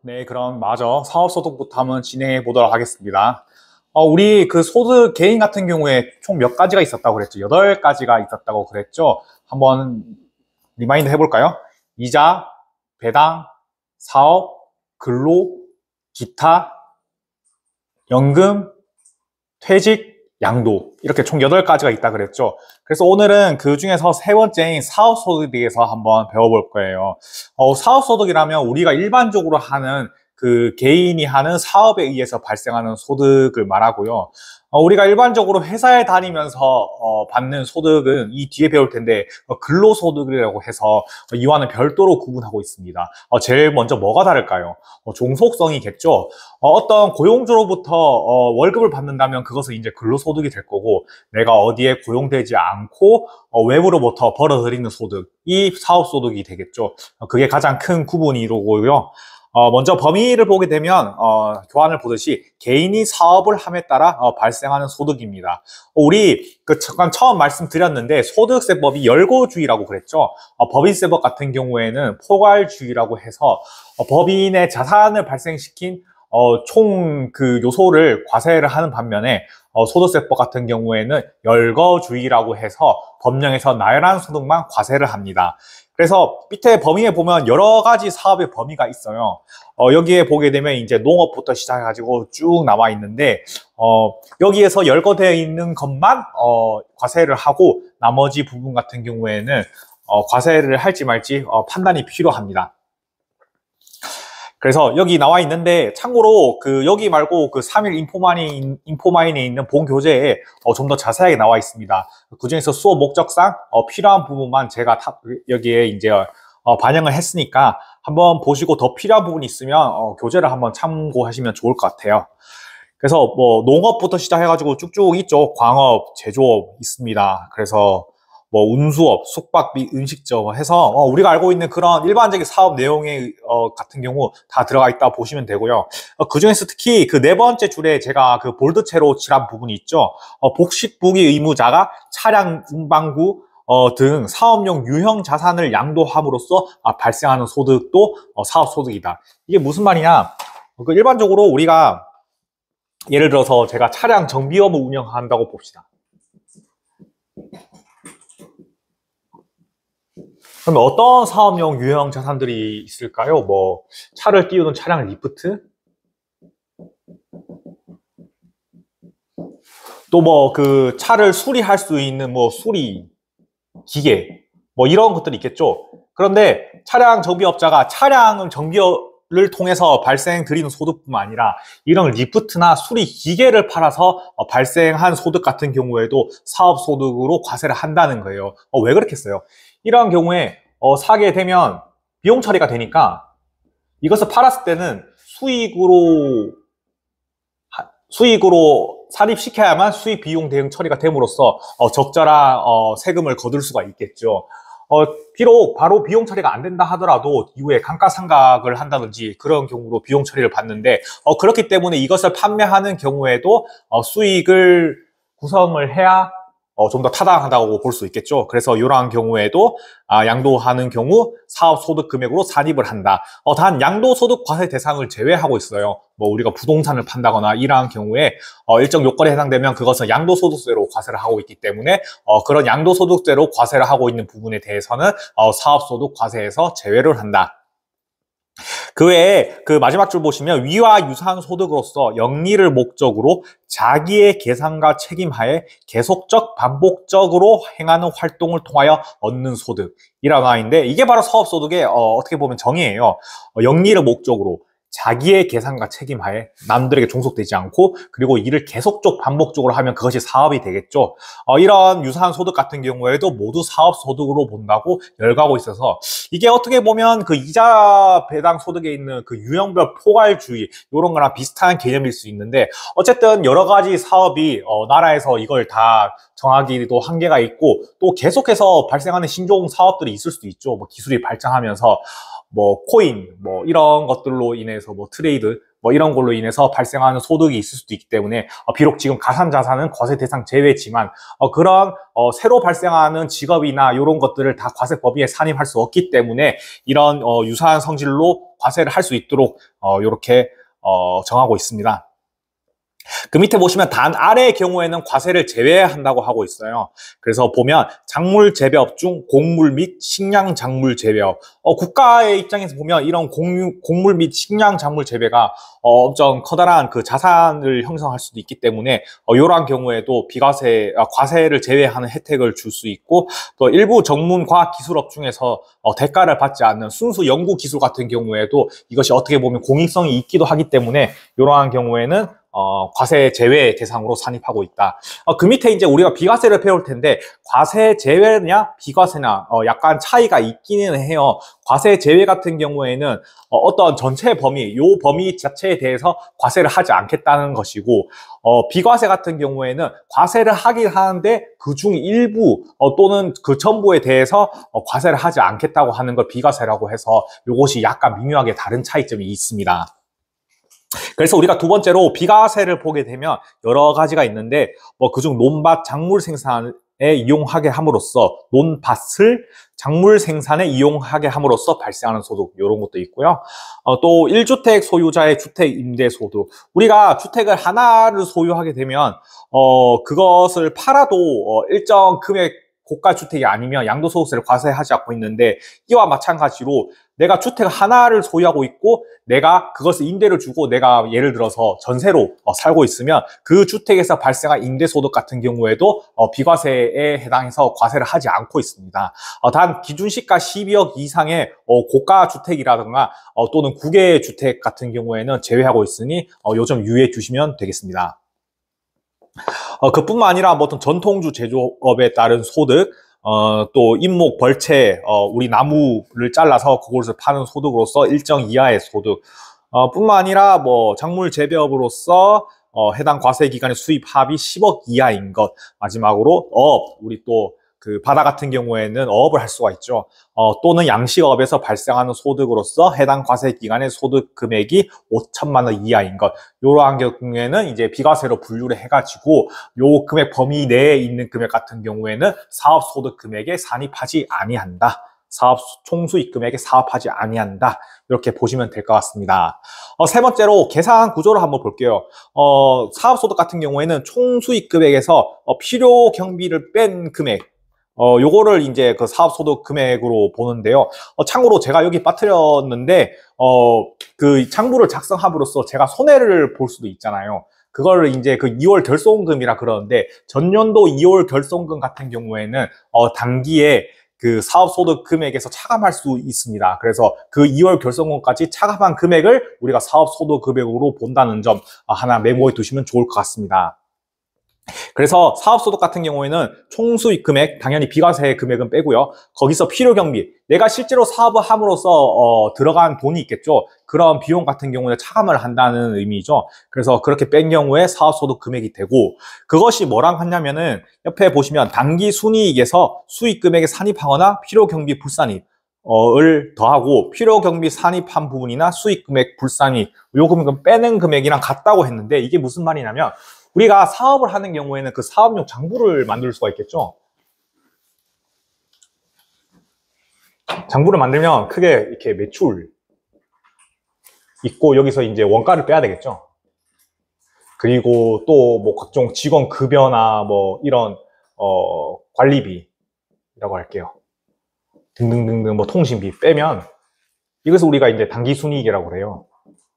네, 그럼 맞아. 사업소득부터 한번 진행해 보도록 하겠습니다. 우리 그 소득 개인 같은 경우에 총 몇 가지가 있었다고 그랬죠? 8가지가 있었다고 그랬죠? 한번 리마인드 해볼까요? 이자, 배당, 사업, 근로, 기타, 연금, 퇴직, 양도 이렇게 총 8가지가 있다 그랬죠. 그래서 오늘은 그 중에서 세 번째인 사업소득에 대해서 한번 배워볼 거예요. 사업소득이라면 우리가 일반적으로 하는 그 개인이 하는 사업에 의해서 발생하는 소득을 말하고요. 우리가 일반적으로 회사에 다니면서 받는 소득은 이 뒤에 배울 텐데 근로소득이라고 해서 이와는 별도로 구분하고 있습니다. 제일 먼저 뭐가 다를까요? 종속성이겠죠. 어떤 고용주로부터 월급을 받는다면 그것은 이제 근로소득이 될 거고, 내가 어디에 고용되지 않고 외부로부터 벌어들이는 소득, 이 사업소득이 되겠죠. 그게 가장 큰 구분이 이루고요. 먼저 범위를 보게 되면 교환을 보듯이 개인이 사업을 함에 따라 발생하는 소득입니다. 우리 잠깐 처음 말씀드렸는데 소득세법이 열고주의라고 그랬죠. 법인세법 같은 경우에는 포괄주의라고 해서 법인의 자산을 발생시킨 총 그 요소를 과세를 하는 반면에 소득세법 같은 경우에는 열거주의라고 해서 법령에서 나열한 소득만 과세를 합니다. 그래서 밑에 범위에 보면 여러 가지 사업의 범위가 있어요. 여기에 보게 되면 이제 농업부터 시작해가지고 쭉 나와 있는데, 여기에서 열거되어 있는 것만 과세를 하고 나머지 부분 같은 경우에는 과세를 할지 말지 판단이 필요합니다. 그래서 여기 나와 있는데, 참고로 여기 말고 그 3일 인포마인에 있는 본 교재에 좀 더 자세하게 나와 있습니다. 그 중에서 수업 목적상 필요한 부분만 제가 여기에 이제 반영을 했으니까 한번 보시고 더 필요한 부분이 있으면 교재를 한번 참고하시면 좋을 것 같아요. 그래서 뭐 농업부터 시작해가지고 쭉쭉 있죠. 광업, 제조업 있습니다. 그래서 뭐 운수업, 숙박 및 음식점 해서 우리가 알고 있는 그런 일반적인 사업 내용의 같은 경우 다 들어가 있다 보시면 되고요. 그 중에서 특히 그 네 번째 줄에 제가 그 볼드체로 칠한 부분이 있죠. 복식부기 의무자가 차량 운반구 등 사업용 유형 자산을 양도함으로써 발생하는 소득도 사업소득이다. 이게 무슨 말이냐? 일반적으로 우리가 예를 들어서 제가 차량 정비업을 운영한다고 봅시다. 그러면 어떤 사업용 유형 자산들이 있을까요? 뭐 차를 띄우는 차량 리프트, 또 뭐 그 차를 수리할 수 있는 뭐 수리 기계, 뭐 이런 것들이 있겠죠. 그런데 차량 정비업자가 차량 정비를 통해서 발생드리는 소득뿐만 아니라 이런 리프트나 수리 기계를 팔아서 발생한 소득 같은 경우에도 사업소득으로 과세를 한다는 거예요. 왜 그렇겠어요? 이러한 경우에 사게 되면 비용 처리가 되니까 이것을 팔았을 때는 수익으로 산입시켜야만 수익 비용 대응 처리가 됨으로써 적절한 세금을 거둘 수가 있겠죠. 비록 바로 비용 처리가 안 된다 하더라도 이후에 감가상각을 한다든지 그런 경우로 비용 처리를 받는데, 그렇기 때문에 이것을 판매하는 경우에도 수익을 구성을 해야 좀 더 타당하다고 볼 수 있겠죠. 그래서 이러한 경우에도 양도하는 경우 사업소득 금액으로 산입을 한다. 단 양도소득 과세 대상을 제외하고 있어요. 뭐 우리가 부동산을 판다거나 이러한 경우에 일정 요건에 해당되면 그것은 양도소득세로 과세를 하고 있기 때문에 그런 양도소득세로 과세를 하고 있는 부분에 대해서는 사업소득 과세에서 제외를 한다. 그 외에 그 마지막 줄 보시면 위와 유사한 소득으로서 영리를 목적으로 자기의 계산과 책임하에 계속적 반복적으로 행하는 활동을 통하여 얻는 소득이라고 하는데, 이게 바로 사업소득의 어떻게 보면 정의예요. 영리를 목적으로 자기의 계산과 책임하에 남들에게 종속되지 않고, 그리고 이를 계속적 반복적으로 하면 그것이 사업이 되겠죠. 이런 유사한 소득 같은 경우에도 모두 사업소득으로 본다고 열거하고 있어서, 이게 어떻게 보면 그 이자 배당 소득에 있는 그 유형별 포괄주의 이런 거랑 비슷한 개념일 수 있는데, 어쨌든 여러 가지 사업이 나라에서 이걸 다 정하기도 한계가 있고, 또 계속해서 발생하는 신종 사업들이 있을 수도 있죠. 뭐 기술이 발전하면서 뭐 코인, 뭐 이런 것들로 인해서 뭐 트레이드, 뭐 이런 걸로 인해서 발생하는 소득이 있을 수도 있기 때문에 비록 지금 가산자산은 과세 대상 제외지만 그런 새로 발생하는 직업이나 이런 것들을 다 과세 범위에 산입할 수 없기 때문에 이런 유사한 성질로 과세를 할 수 있도록 이렇게 정하고 있습니다. 그 밑에 보시면 단 아래의 경우에는 과세를 제외한다고 하고 있어요. 그래서 보면 작물 재배업 중 곡물 및 식량 작물 재배업. 국가의 입장에서 보면 이런 곡물 및 식량 작물 재배가 엄청 커다란 그 자산을 형성할 수도 있기 때문에 이러한 경우에도 과세를 제외하는 혜택을 줄 수 있고, 또 일부 전문 과학 기술업 중에서 대가를 받지 않는 순수 연구 기술 같은 경우에도 이것이 어떻게 보면 공익성이 있기도 하기 때문에 이러한 경우에는 과세 제외 대상으로 산입하고 있다. 그 밑에 이제 우리가 비과세를 배울 텐데 과세 제외냐 비과세냐 약간 차이가 있기는 해요. 과세 제외 같은 경우에는 어떤 전체 범위, 요 범위 자체에 대해서 과세를 하지 않겠다는 것이고, 비과세 같은 경우에는 과세를 하긴 하는데 그중 일부 또는 그 전부에 대해서 과세를 하지 않겠다고 하는 걸 비과세라고 해서 요것이 약간 미묘하게 다른 차이점이 있습니다. 그래서 우리가 두 번째로 비과세를 보게 되면 여러 가지가 있는데 그중 논밭 작물 생산에 이용하게 함으로써 논밭을 작물 생산에 이용하게 함으로써 발생하는 소득 이런 것도 있고요. 또 1주택 소유자의 주택 임대 소득. 우리가 주택을 하나를 소유하게 되면 그것을 팔아도 일정 금액 고가 주택이 아니면 양도소득세를 과세하지 않고 있는데, 이와 마찬가지로 내가 주택 하나를 소유하고 있고 내가 그것을 임대를 주고 내가 예를 들어서 전세로 살고 있으면 그 주택에서 발생한 임대소득 같은 경우에도 비과세에 해당해서 과세를 하지 않고 있습니다. 단 기준시가 12억 이상의 고가 주택이라든가 또는 국외 주택 같은 경우에는 제외하고 있으니 요점 유의해 주시면 되겠습니다. 그뿐만 아니라 어떤 전통주 제조업에 따른 소득, 또 잎목 벌채, 우리 나무를 잘라서 그것을 파는 소득으로서 일정 이하의 소득, 뿐만 아니라 작물 재배업으로서 해당 과세 기간의 수입 합이 10억 이하인 것, 마지막으로 우리 또 그 바다 같은 경우에는 어업을 할 수가 있죠. 또는 양식업에서 발생하는 소득으로서 해당 과세 기간의 소득 금액이 5천만 원 이하인 것. 이러한 경우에는 이제 비과세로 분류를 해가지고 요 금액 범위 내에 있는 금액 같은 경우에는 사업소득 금액에 산입하지 아니한다. 총수익 금액에 사업하지 아니한다. 이렇게 보시면 될 것 같습니다. 세 번째로 계산 구조를 한번 볼게요. 사업소득 같은 경우에는 총수익 금액에서 필요 경비를 뺀 금액, 요거를 이제 그 사업소득 금액으로 보는데요. 참고로 제가 여기 빠뜨렸는데, 그 장부를 작성함으로써 제가 손해를 볼 수도 있잖아요. 그거를 이제 그 2월 결손금이라 그러는데, 전년도 2월 결손금 같은 경우에는, 단기에 그 사업소득 금액에서 차감할 수 있습니다. 그래서 그 2월 결손금까지 차감한 금액을 우리가 사업소득 금액으로 본다는 점 하나 메모해 두시면 좋을 것 같습니다. 그래서 사업소득 같은 경우에는 총수익 금액, 당연히 비과세 금액은 빼고요. 거기서 필요경비, 내가 실제로 사업을 함으로써 들어간 돈이 있겠죠. 그런 비용 같은 경우에 차감을 한다는 의미죠. 그래서 그렇게 뺀 경우에 사업소득 금액이 되고, 그것이 뭐랑 하냐면은 옆에 보시면 단기 순이익에서 수익 금액에 산입하거나 필요경비 불산입 을 더하고 필요경비 산입한 부분이나 수익금액 불산입, 요 금액은 빼는 금액이랑 같다고 했는데, 이게 무슨 말이냐면 우리가 사업을 하는 경우에는 그 사업용 장부를 만들 수가 있겠죠. 장부를 만들면 크게 이렇게 매출 있고 여기서 이제 원가를 빼야 되겠죠. 그리고 또 각종 직원 급여나 이런 관리비라고 할게요. 등등등등 통신비 빼면 이것을 우리가 이제 단기 순이익이라고 그래요.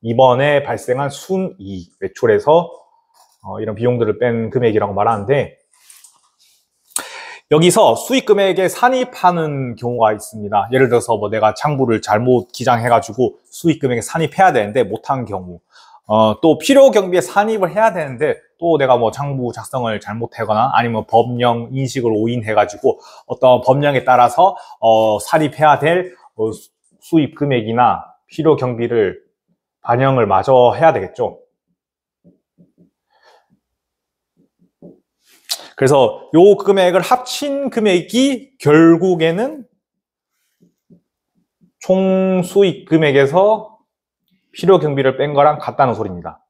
이번에 발생한 순이익, 매출에서 이런 비용들을 뺀 금액이라고 말하는데, 여기서 수익 금액에 산입하는 경우가 있습니다. 예를 들어서 내가 장부를 잘못 기장해가지고 수익 금액에 산입해야 되는데 못한 경우, 또 필요 경비에 산입을 해야 되는데 또 내가 장부 작성을 잘못하거나 아니면 법령 인식을 오인해가지고 어떤 법령에 따라서 산입해야 될 수입 금액이나 필요 경비를 반영을 마저 해야 되겠죠. 그래서 요 금액을 합친 금액이 결국에는 총 수익 금액에서 필요 경비를 뺀 거랑 같다는 소리입니다.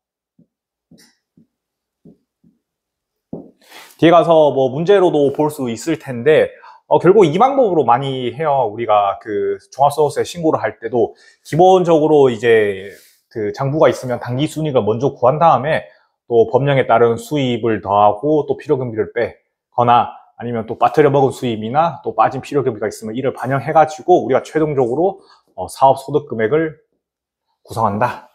뒤에 가서 뭐 문제로도 볼 수 있을 텐데 결국 이 방법으로 많이 해요. 우리가 그 종합소득세 신고를 할 때도 기본적으로 이제 그 장부가 있으면 당기 순이익을 먼저 구한 다음에 또 법령에 따른 수입을 더하고 또 필요경비를 빼거나 아니면 또 빠뜨려 먹은 수입이나 또 빠진 필요경비가 있으면 이를 반영해가지고 우리가 최종적으로 사업 소득 금액을 구성한다.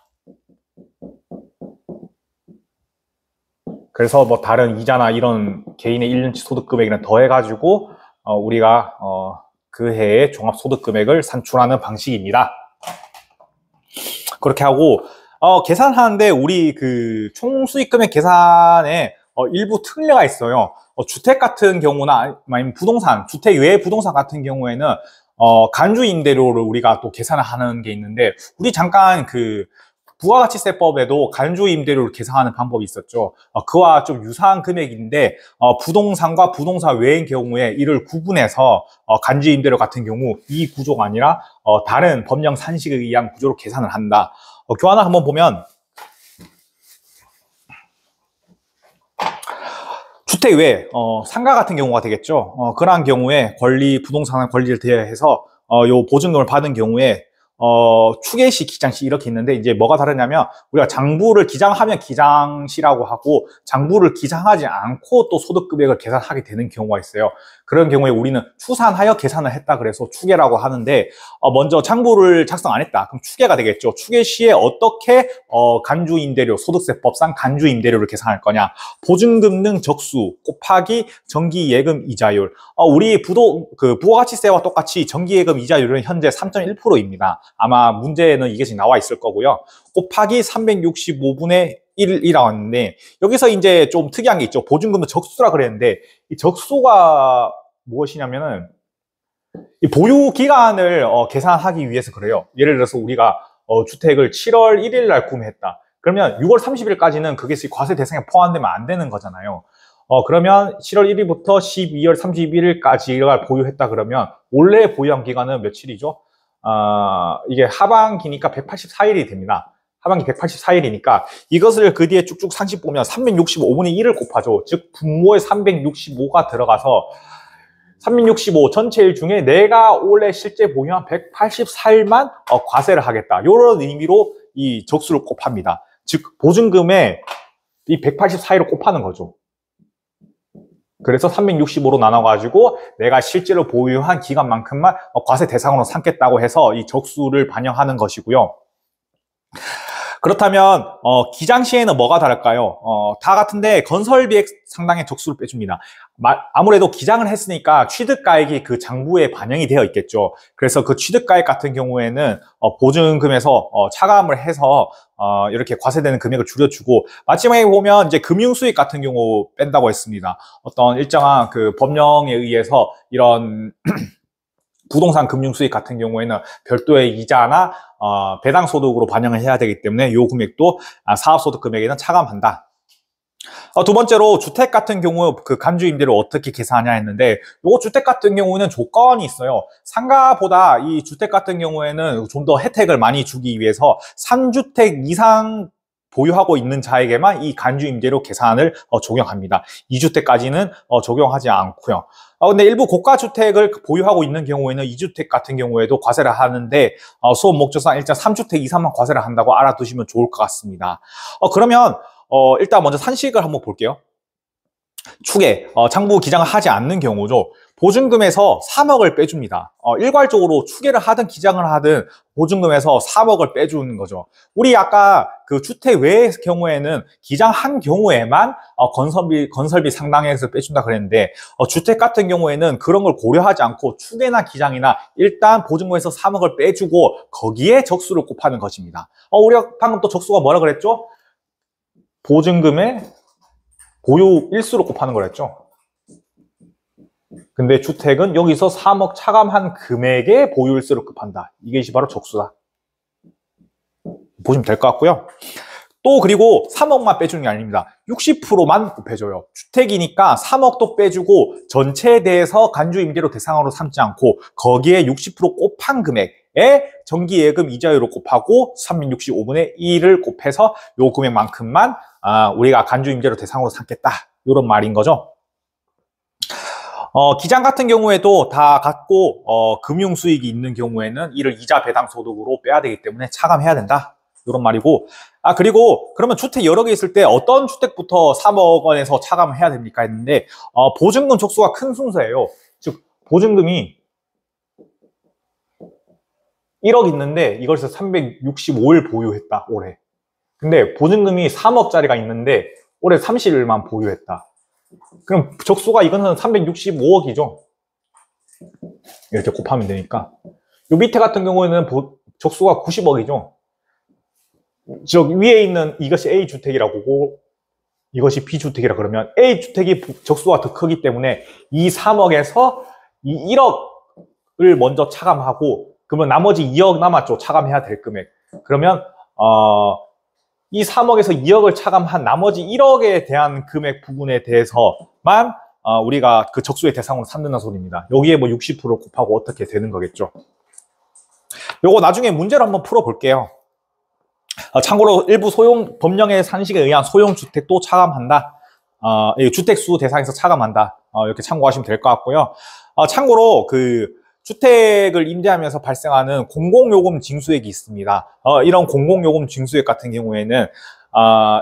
그래서 뭐 다른 이자나 이런 개인의 1년치 소득 금액이랑 더해가지고 우리가 그 해의 종합 소득 금액을 산출하는 방식입니다. 그렇게 하고 계산하는데 우리 그 총 수익 금액 계산에 일부 특례가 있어요. 주택 같은 경우나 아니면 부동산, 주택 외의 부동산 같은 경우에는 간주 임대료를 우리가 또 계산을 하는 게 있는데 우리 잠깐 그 부가가치세법에도 간주 임대료를 계산하는 방법이 있었죠. 그와 좀 유사한 금액인데 부동산과 부동산 외인 경우에 이를 구분해서 간주 임대료 같은 경우 이 구조가 아니라 다른 법령 산식에 의한 구조로 계산을 한다. 교환을 한번 보면 주택 외 상가 같은 경우가 되겠죠. 그러한 경우에 부동산 권리를 대여해서 요 보증금을 받은 경우에 추계시, 기장시 이렇게 있는데 이제 뭐가 다르냐면 우리가 장부를 기장하면 기장시라고 하고 장부를 기장하지 않고 또 소득 금액을 계산하게 되는 경우가 있어요. 그런 경우에 우리는 추산하여 계산을 했다 그래서 추계라고 하는데 먼저 장부를 작성 안 했다. 그럼 추계가 되겠죠. 추계시에 어떻게 간주임대료, 소득세법상 간주임대료를 계산할 거냐. 보증금 등 적수 곱하기 정기예금 이자율. 우리 부가가치세와 똑같이 정기예금 이자율은 현재 3.1%입니다. 아마 문제에는 이것이 나와 있을 거고요. 곱하기 365분의 1이라고 했는데 여기서 이제 좀 특이한 게 있죠. 보증금도 적수라 그랬는데 이 적수가 무엇이냐면은 이 보유 기간을 계산하기 위해서 그래요. 예를 들어서 우리가 주택을 7월 1일 날 구매했다. 그러면 6월 30일까지는 그게 과세 대상에 포함되면 안 되는 거잖아요. 그러면 7월 1일부터 12월 31일까지를 보유했다 그러면 원래 보유한 기간은 며칠이죠? 이게 하반기니까 184일이 됩니다. 하반기 184일이니까 이것을 그 뒤에 쭉쭉 상식 보면 365분의 1을 곱하죠. 즉 분모에 365가 들어가서 365 전체 일 중에 내가 원래 실제 보유한 184일만 과세를 하겠다. 이런 의미로 이 적수를 곱합니다. 즉 보증금에 이 184일을 곱하는 거죠. 그래서 365로 나눠가지고 내가 실제로 보유한 기간만큼만 과세 대상으로 삼겠다고 해서 이 적수를 반영하는 것이고요. 그렇다면 기장시에는 뭐가 다를까요? 다 같은데 건설비액 상당의 적수를 빼줍니다. 아무래도 기장을 했으니까 취득가액이 그 장부에 반영이 되어 있겠죠. 그래서 그 취득가액 같은 경우에는 보증금에서 차감을 해서 이렇게 과세되는 금액을 줄여주고 마지막에 보면 이제 금융수익 같은 경우 뺀다고 했습니다. 어떤 일정한 그 법령에 의해서 이런 부동산 금융수익 같은 경우에는 별도의 이자나 배당소득으로 반영을 해야 되기 때문에 이 금액도 사업소득 금액에는 차감한다. 두 번째로 주택 같은 경우 그 간주임대를 어떻게 계산하냐 했는데 요 주택 같은 경우는 조건이 있어요. 상가보다 이 주택 같은 경우에는 좀 더 혜택을 많이 주기 위해서 3주택 이상 보유하고 있는 자에게만 이 간주임대료 계산을 적용합니다. 2주택까지는 적용하지 않고요. 근데 일부 고가주택을 보유하고 있는 경우에는 2주택 같은 경우에도 과세를 하는데 수업 목적상 일단 3주택 이상만 과세를 한다고 알아두시면 좋을 것 같습니다. 그러면 일단 먼저 산식을 한번 볼게요. 추계, 장부 기장을 하지 않는 경우죠. 보증금에서 3억을 빼줍니다. 일괄적으로 추계를 하든 기장을 하든 보증금에서 3억을 빼주는 거죠. 우리 아까 그 주택 외의 경우에는 기장한 경우에만 건설비 상당에서 빼준다 그랬는데 주택 같은 경우에는 그런 걸 고려하지 않고 추계나 기장이나 일단 보증금에서 3억을 빼주고 거기에 적수를 곱하는 것입니다. 우리가 방금 또 적수가 뭐라 그랬죠? 보증금에 보유 일수로 곱하는 거랬죠. 근데 주택은 여기서 3억 차감한 금액의 보유 일수로 곱한다. 이것이 바로 적수다. 보시면 될 것 같고요. 또 그리고 3억만 빼주는 게 아닙니다. 60%만 곱해줘요. 주택이니까 3억도 빼주고 전체에 대해서 간주임대료 대상으로 삼지 않고 거기에 60% 곱한 금액 정기예금 이자율을 곱하고 365분의 1을 곱해서 요 금액만큼만 우리가 간주임대료 대상으로 삼겠다. 이런 말인 거죠. 기장 같은 경우에도 다 갖고 금융 수익이 있는 경우에는 이를 이자 배당 소득으로 빼야 되기 때문에 차감해야 된다. 이런 말이고, 그리고 그러면 주택 여러 개 있을 때 어떤 주택부터 3억 원에서 차감을 해야 됩니까 했는데, 보증금 족수가 큰 순서예요. 즉 보증금이 1억 있는데 이것을 365일 보유했다, 올해. 근데 보증금이 3억짜리가 있는데 올해 30일만 보유했다. 그럼 적수가 이거는 365억이죠. 이렇게 곱하면 되니까. 요 밑에 같은 경우에는 적수가 90억이죠. 저 위에 있는 이것이 A주택이라고 이것이 B주택이라 그러면 A주택이 적수가 더 크기 때문에 이 3억에서 이 1억을 먼저 차감하고 그러면 나머지 2억 남았죠. 차감해야 될 금액. 그러면 이 3억에서 2억을 차감한 나머지 1억에 대한 금액 부분에 대해서만 우리가 그 적수의 대상으로 삼는다는 소리입니다. 여기에 뭐 60%를 곱하고 어떻게 되는 거겠죠. 요거 나중에 문제로 한번 풀어볼게요. 참고로 일부 법령의 산식에 의한 소형주택도 차감한다. 주택수 대상에서 차감한다. 이렇게 참고하시면 될 것 같고요. 참고로 주택을 임대하면서 발생하는 공공요금 징수액이 있습니다. 이런 공공요금 징수액 같은 경우에는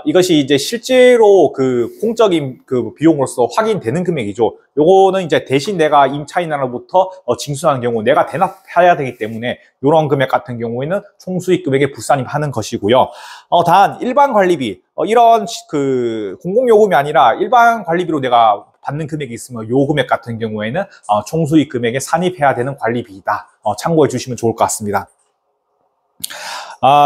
이것이 이제 실제로 공적인 비용으로서 확인되는 금액이죠. 요거는 이제 대신 내가 임차인으로부터 징수하는 경우 내가 대납해야 되기 때문에 이런 금액 같은 경우에는 총수익 금액에 불산입하는 것이고요. 단 일반 관리비 이런 공공요금이 아니라 일반 관리비로 내가 받는 금액이 있으면 요 금액 같은 경우에는 총수익 금액에 산입해야 되는 관리비이다. 참고해 주시면 좋을 것 같습니다.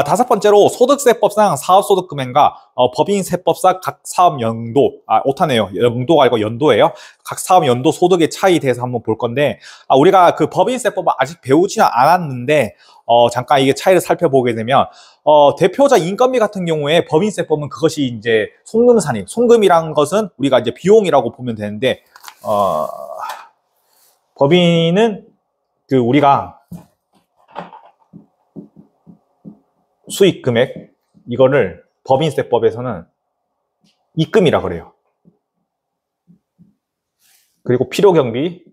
다섯 번째로 소득세법상 사업소득금액과 법인세법상 각 사업 연도, 오타네요. 연도가 아니고 연도예요. 각 사업 연도 소득의 차이에 대해서 한번 볼 건데, 우리가 법인세법을 아직 배우지는 않았는데, 잠깐 이게 차이를 살펴보게 되면, 대표자 인건비 같은 경우에 법인세법은 그것이 이제 송금산입, 송금이라는 것은 우리가 이제 비용이라고 보면 되는데, 법인은 우리가 수익 금액, 이거를 법인세법에서는 입금이라 그래요. 그리고 필요경비,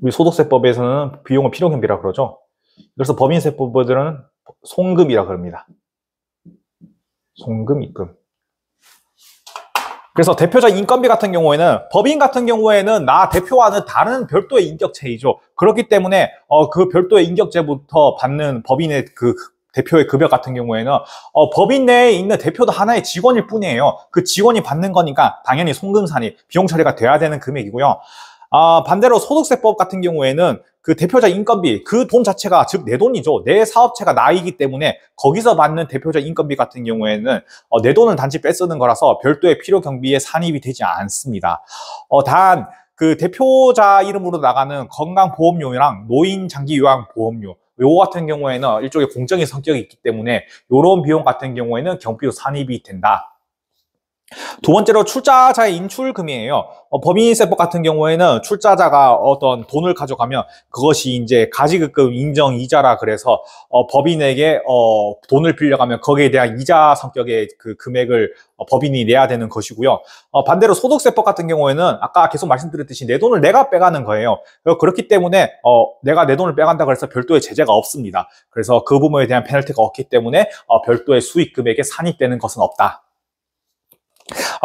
우리 소득세법에서는 비용을 필요경비라 그러죠. 그래서 법인세법들은 송금이라 그럽니다. 송금, 입금. 그래서 대표자 인건비 같은 경우에는 법인 같은 경우에는 나 대표와는 다른 별도의 인격체이죠. 그렇기 때문에 그 별도의 인격체부터 받는 법인의 대표의 급여 같은 경우에는 법인 내에 있는 대표도 하나의 직원일 뿐이에요. 그 직원이 받는 거니까 당연히 송금산입, 비용 처리가 돼야 되는 금액이고요. 반대로 소득세법 같은 경우에는 그 대표자 인건비, 그 돈 자체가 즉 내 돈이죠. 내 사업체가 나이기 때문에 거기서 받는 대표자 인건비 같은 경우에는 내 돈을 단지 빼쓰는 거라서 별도의 필요 경비에 산입이 되지 않습니다. 단 그 대표자 이름으로 나가는 건강보험료랑 노인장기요양보험료 요거 같은 경우에는 일종의 공적인 성격이 있기 때문에 이런 비용 같은 경우에는 경비로 산입이 된다. 두 번째로 출자자의 인출금이에요. 법인세법 같은 경우에는 출자자가 어떤 돈을 가져가면 그것이 이제 가지급금 인정이자라 그래서 법인에게 돈을 빌려가면 거기에 대한 이자 성격의 그 금액을 법인이 내야 되는 것이고요. 반대로 소득세법 같은 경우에는 아까 계속 말씀드렸듯이 내 돈을 내가 빼가는 거예요. 그렇기 때문에 내가 내 돈을 빼간다 그래서 별도의 제재가 없습니다. 그래서 그 부분에 대한 페널티가 없기 때문에 별도의 수익 금액에 산입되는 것은 없다.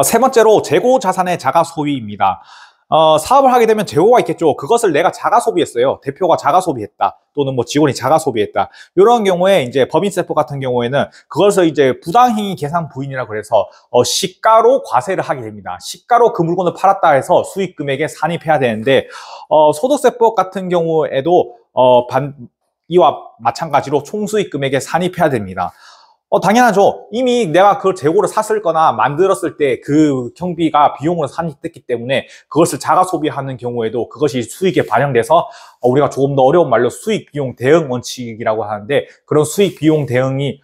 세 번째로 재고 자산의 자가 소비입니다. 사업을 하게 되면 재고가 있겠죠. 그것을 내가 자가 소비했어요. 대표가 자가 소비했다. 또는 뭐 직원이 자가 소비했다. 이런 경우에 이제 법인세법 같은 경우에는 그것을 이제 부당행위 계산 부인이라 그래서 시가로 과세를 하게 됩니다. 시가로 그 물건을 팔았다 해서 수익 금액에 산입해야 되는데 소득세법 같은 경우에도 이와 마찬가지로 총수익 금액에 산입해야 됩니다. 당연하죠. 이미 내가 그걸 재고를 샀을 거나 만들었을 때 그 경비가 비용으로 산입됐기 때문에 그것을 자가 소비하는 경우에도 그것이 수익에 반영돼서 우리가 조금 더 어려운 말로 수익 비용 대응 원칙이라고 하는데 그런 수익 비용 대응이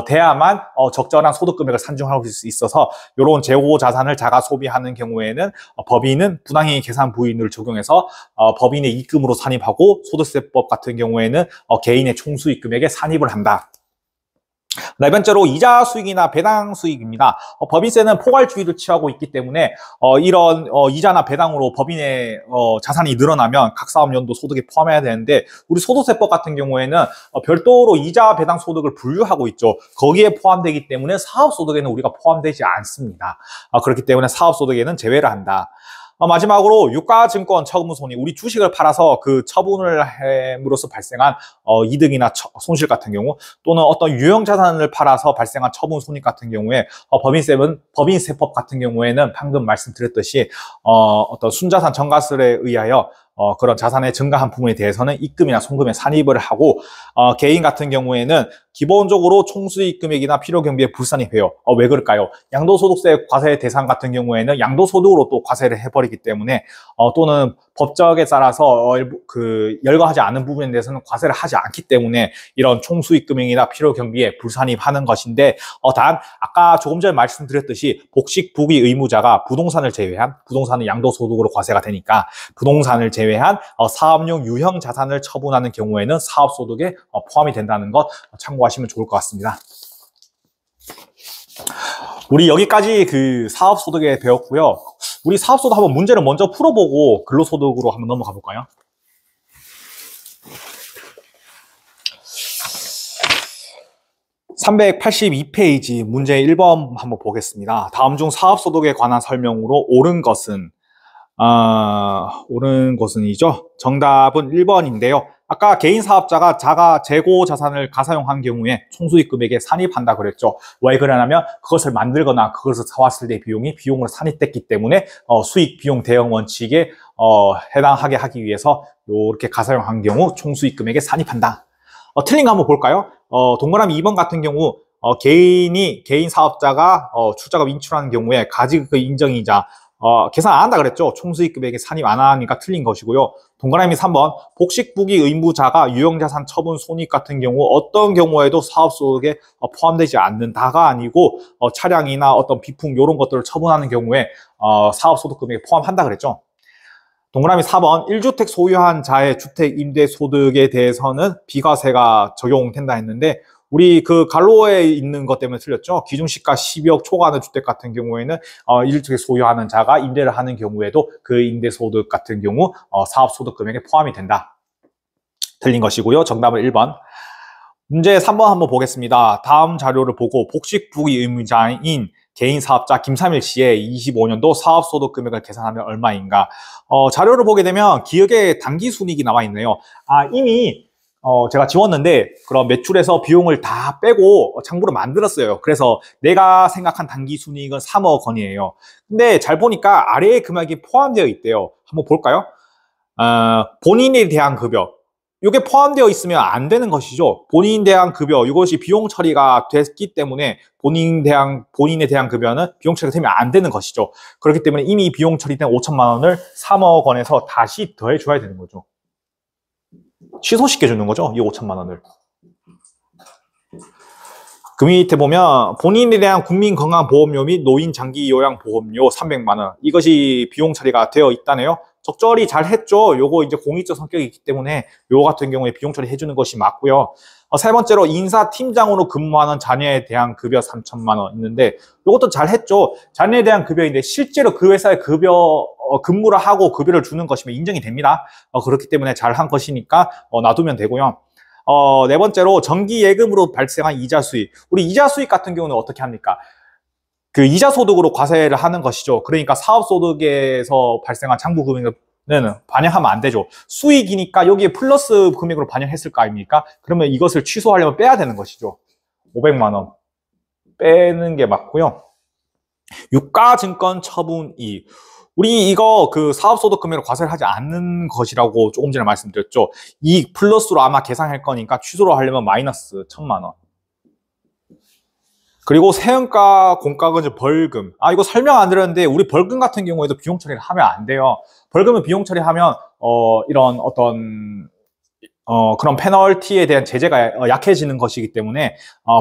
돼야만 적절한 소득 금액을 산정할 수 있어서 이런 재고 자산을 자가 소비하는 경우에는 법인은 분양의 계산 부인을 적용해서 법인의 입금으로 산입하고 소득세법 같은 경우에는 개인의 총수익 금액에 산입을 한다. 네 번째로 이자 수익이나 배당 수익입니다. 법인세는 포괄주의를 취하고 있기 때문에 이런 이자나 배당으로 법인의 자산이 늘어나면 각 사업연도 소득에 포함해야 되는데 우리 소득세법 같은 경우에는 별도로 이자 배당 소득을 분류하고 있죠. 거기에 포함되기 때문에 사업소득에는 우리가 포함되지 않습니다. 그렇기 때문에 사업소득에는 제외를 한다. 마지막으로 유가증권 처분손익, 우리 주식을 팔아서 그 처분을 함으로써 발생한 이득이나 손실 같은 경우 또는 어떤 유형자산을 팔아서 발생한 처분손익 같은 경우에 법인세법 같은 경우에는 방금 말씀드렸듯이 어떤 순자산 정가설에 의하여 그런 자산의 증가한 부분에 대해서는 입금이나 송금에 산입을 하고 개인 같은 경우에는 기본적으로 총수익 금액이나 필요경비에 불산입해요. 왜 그럴까요? 양도소득세 과세 대상 같은 경우에는 양도소득으로 또 과세를 해버리기 때문에 또는 법적에 따라서 열거하지 않은 부분에 대해서는 과세를 하지 않기 때문에 이런 총수익 금액이나 필요경비에 불산입하는 것인데 단 아까 조금 전에 말씀드렸듯이 복식 부기 의무자가 부동산을 제외한 부동산은 양도소득으로 과세가 되니까 부동산을 제외한 사업용 유형 자산을 처분하는 경우에는 사업소득에 포함이 된다는 것 참고하시면 좋을 것 같습니다. 우리 여기까지 그 사업소득에 배웠고요. 우리 사업소득 한번 문제를 먼저 풀어보고 근로소득으로 한번 넘어가 볼까요? (382페이지) 문제 1번 한번 보겠습니다. 다음 중 사업소득에 관한 설명으로 옳은 것은이죠. 정답은 1번인데요. 아까 개인 사업자가 자가 재고 자산을 가사용한 경우에 총수익 금액에 산입한다 그랬죠. 왜 그러냐면 그것을 만들거나 그것을 사왔을 때 비용으로 산입됐기 때문에 수익 비용 대응 원칙에 해당하게 하기 위해서 이렇게 가사용한 경우 총수익 금액에 산입한다. 틀린 거 한번 볼까요? 동그라미 2번 같은 경우 개인 사업자가 출자금 인출하는 경우에 가지그 인정이자 계산 안 한다 그랬죠. 총수익 금액에 산입 안 하니까 틀린 것이고요. 동그라미 3번 복식부기 의무자가 유형자산 처분 손익 같은 경우 어떤 경우에도 사업소득에 포함되지 않는다가 아니고 차량이나 어떤 비품 이런 것들을 처분하는 경우에 사업소득 금액에 포함한다 그랬죠. 동그라미 4번 1주택 소유한 자의 주택 임대 소득에 대해서는 비과세가 적용된다 했는데 우리 그 갈로에 있는 것 때문에 틀렸죠. 기준시가 12억 초과하는 주택 같은 경우에는 1주택 소유하는 자가 임대를 하는 경우에도 그 임대소득 같은 경우 사업소득 금액에 포함이 된다. 틀린 것이고요. 정답은 1번. 문제 3번 한번 보겠습니다. 다음 자료를 보고 복식부기 의무자인 개인 사업자 김삼일 씨의 25년도 사업소득 금액을 계산하면 얼마인가? 자료를 보게 되면 기억에 당기순이익이 나와 있네요. 이미 제가 지웠는데 그럼 매출에서 비용을 다 빼고 장부를 만들었어요. 그래서 내가 생각한 당기순이익은 3억 원이에요. 근데 잘 보니까 아래의 금액이 포함되어 있대요. 한번 볼까요? 본인에 대한 급여. 이게 포함되어 있으면 안 되는 것이죠. 본인에 대한 급여, 이것이 비용 처리가 됐기 때문에 본인에 대한 급여는 비용 처리가 되면 안 되는 것이죠. 그렇기 때문에 이미 비용 처리된 5천만 원을 3억 원에서 다시 더해줘야 되는 거죠. 취소시켜 주는 거죠. 이 5천만 원을. 그 밑에 보면 본인에 대한 국민건강보험료 및 노인장기요양보험료 300만 원. 이것이 비용 처리가 되어 있다네요. 적절히 잘 했죠. 요거 이제 공익적 성격이 있기 때문에 요거 같은 경우에 비용 처리 해주는 것이 맞고요. 세 번째로 인사팀장으로 근무하는 자녀에 대한 급여 3천만 원 있는데 요것도 잘 했죠. 자녀에 대한 급여인데 실제로 그 회사에 근무를 하고 급여를 주는 것이면 인정이 됩니다. 그렇기 때문에 잘 한 것이니까 놔두면 되고요. 네 번째로 정기예금으로 발생한 이자 수익. 우리 이자 수익 같은 경우는 어떻게 합니까? 그 이자 소득으로 과세를 하는 것이죠. 그러니까 사업소득에서 발생한 장부금액은 반영하면 안 되죠. 수익이니까 여기에 플러스 금액으로 반영했을 거 아닙니까? 그러면 이것을 취소하려면 빼야 되는 것이죠. 500만 원 빼는 게 맞고요. 유가증권 처분이익. 우리 이거 그 사업소득 금액으로 과세를 하지 않는 것이라고 조금 전에 말씀드렸죠. 이익 플러스로 아마 계산할 거니까 취소로 하려면 마이너스 1,000만 원. 그리고 세은가, 공과금, 벌금. 이거 설명 안 드렸는데 우리 벌금 같은 경우에도 비용 처리를 하면 안 돼요. 벌금은 비용 처리하면 이런 어떤 그런 페널티에 대한 제재가 약해지는 것이기 때문에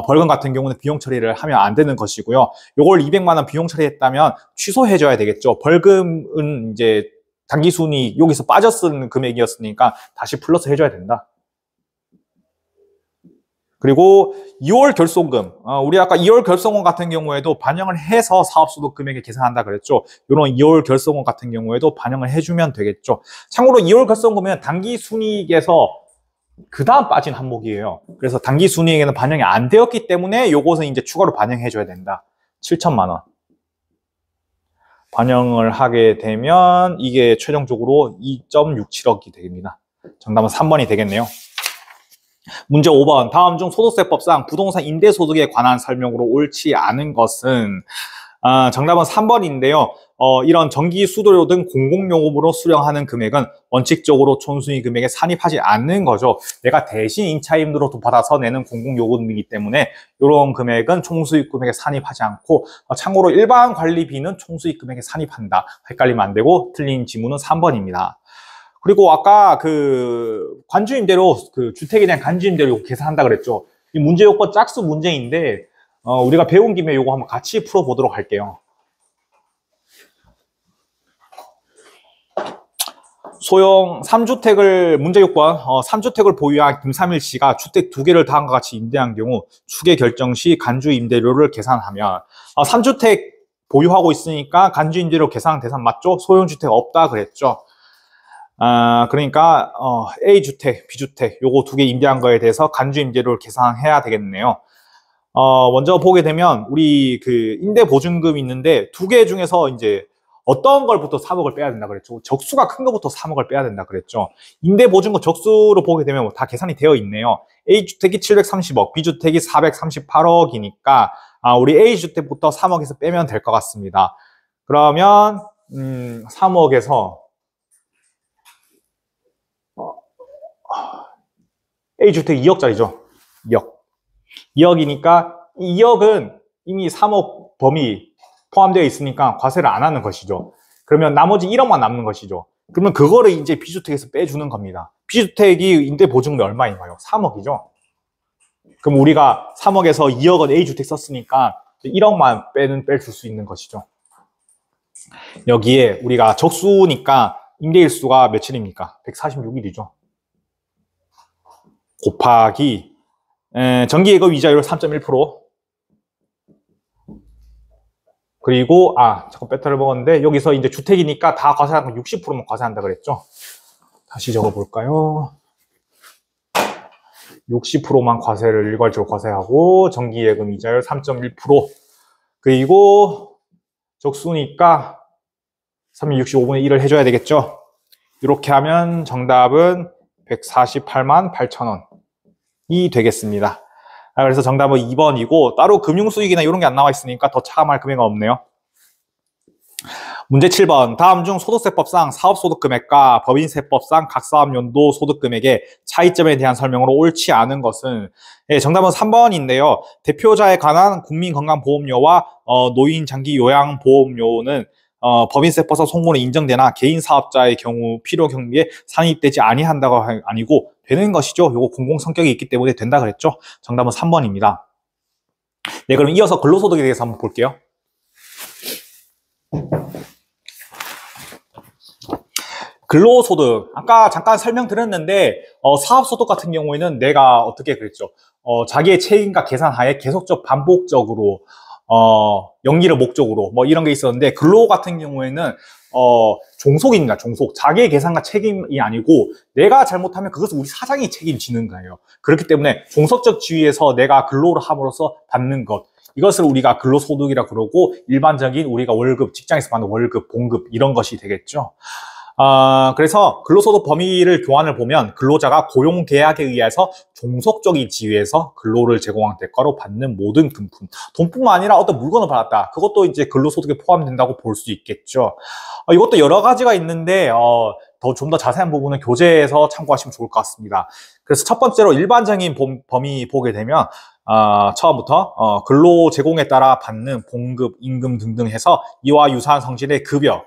벌금 같은 경우는 비용 처리를 하면 안 되는 것이고요. 요걸 200만 원 비용 처리했다면 취소해줘야 되겠죠. 벌금은 이제 당기순이익 여기서 빠져 쓴 금액이었으니까 다시 플러스 해줘야 된다. 그리고 2월 결손금, 우리 아까 2월 결손금 같은 경우에도 반영을 해서 사업소득 금액에 계산한다 그랬죠. 이런 2월 결손금 같은 경우에도 반영을 해주면 되겠죠. 참고로 2월 결손금은 당기순이익에서 그 다음 빠진 항목이에요. 그래서 당기순이익에는 반영이 안 되었기 때문에 요것은 이제 추가로 반영해줘야 된다. 7천만 원. 반영을 하게 되면 이게 최종적으로 2.67억이 됩니다. 정답은 3번이 되겠네요. 문제 5번. 다음 중 소득세법상 부동산 임대소득에 관한 설명으로 옳지 않은 것은 정답은 3번인데요. 이런 전기, 수도료 등 공공요금으로 수령하는 금액은 원칙적으로 촌수익 금액에 산입하지 않는 거죠. 내가 대신 임차임대로 돈 받아서 내는 공공요금이기 때문에 이런 금액은 총수익 금액에 산입하지 않고 참고로 일반 관리비는 총수익 금액에 산입한다. 헷갈리면 안 되고 틀린 지문은 3번입니다. 그리고 아까 그 관주임대로 그 주택에 대한 관주임대로 계산한다 그랬죠. 이 문제 요건 짝수 문제인데 우리가 배운 김에 요거 한번 같이 풀어보도록 할게요. 소형 3주택을 문제 요건 3주택을 보유한 김삼일 씨가 주택 2개를 다음과 같이 임대한 경우 추계 결정 시 간주 임대료를 계산하면 3주택 보유하고 있으니까 간주 임대료 계산 대상 맞죠? 소형 주택 없다 그랬죠. 그러니까 A주택, B주택 요거 2개 임대한 거에 대해서 간주 임대료를 계산해야 되겠네요. 먼저 보게 되면 우리 그 임대보증금이 있는데 2개 중에서 이제 어떤 걸부터 3억을 빼야 된다 그랬죠. 적수가 큰 것부터 3억을 빼야 된다 그랬죠. 임대보증금 적수로 보게 되면 다 계산이 되어 있네요. A주택이 730억, B주택이 438억이니까 우리 A주택부터 3억에서 빼면 될 것 같습니다. 그러면 3억에서 A주택 2억짜리죠. 2억. 2억이니까 2억은 이미 3억 범위 포함되어 있으니까 과세를 안 하는 것이죠. 그러면 나머지 1억만 남는 것이죠. 그러면 그거를 이제 B주택에서 빼주는 겁니다. B주택이 임대보증금이 얼마인가요? 3억이죠. 그럼 우리가 3억에서 2억은 A주택 썼으니까 1억만 빼줄 수 있는 것이죠. 여기에 우리가 적수니까 임대일수가 며칠입니까? 146일이죠. 곱하기 정기예금 이자율 3.1% 그리고 잠깐 배터를 먹었는데 여기서 이제 주택이니까 다 과세하는 건 60%만 과세한다 그랬죠. 다시 적어볼까요? 60%만 과세를 일괄적으로 과세하고 정기예금 이자율 3.1% 그리고 적수니까 365분의 1을 해줘야 되겠죠. 이렇게 하면 정답은 148만 8천원이 되겠습니다. 그래서 정답은 2번이고 따로 금융수익이나 이런 게 안 나와 있으니까 더 차감할 금액은 없네요. 문제 7번. 다음 중 소득세법상 사업소득금액과 법인세법상 각 사업연도 소득금액의 차이점에 대한 설명으로 옳지 않은 것은 정답은 3번인데요. 대표자에 관한 국민건강보험료와 노인장기요양보험료는 법인세법상 송문에 인정되나 개인 사업자의 경우 필요 경비에 산입되지 아니한다고 아니고 되는 것이죠. 요거 공공 성격이 있기 때문에 된다 그랬죠. 정답은 3번입니다. 네, 그럼 이어서 근로소득에 대해서 한번 볼게요. 근로소득 아까 잠깐 설명드렸는데 사업소득 같은 경우에는 내가 어떻게 그랬죠. 자기의 책임과 계산하에 계속적 반복적으로 연기를 목적으로 뭐 이런 게 있었는데 근로 같은 경우에는 종속입니다. 종속. 자기의 계산과 책임이 아니고 내가 잘못하면 그것은 우리 사장이 책임지는 거예요. 그렇기 때문에 종속적 지위에서 내가 근로를 함으로써 받는 것 이것을 우리가 근로소득이라 그러고 일반적인 우리가 월급, 직장에서 받는 월급, 봉급 이런 것이 되겠죠. 그래서 근로소득 범위를 교환을 보면 근로자가 고용계약에 의해서 종속적인 지위에서 근로를 제공한 대가로 받는 모든 금품, 돈뿐만 아니라 어떤 물건을 받았다. 그것도 이제 근로소득에 포함된다고 볼 수 있겠죠. 이것도 여러 가지가 있는데 좀 더 자세한 부분은 교재에서 참고하시면 좋을 것 같습니다. 그래서 첫 번째로 일반적인 범위 보게 되면 처음부터 근로 제공에 따라 받는 봉급, 임금 등등 해서 이와 유사한 성질의 급여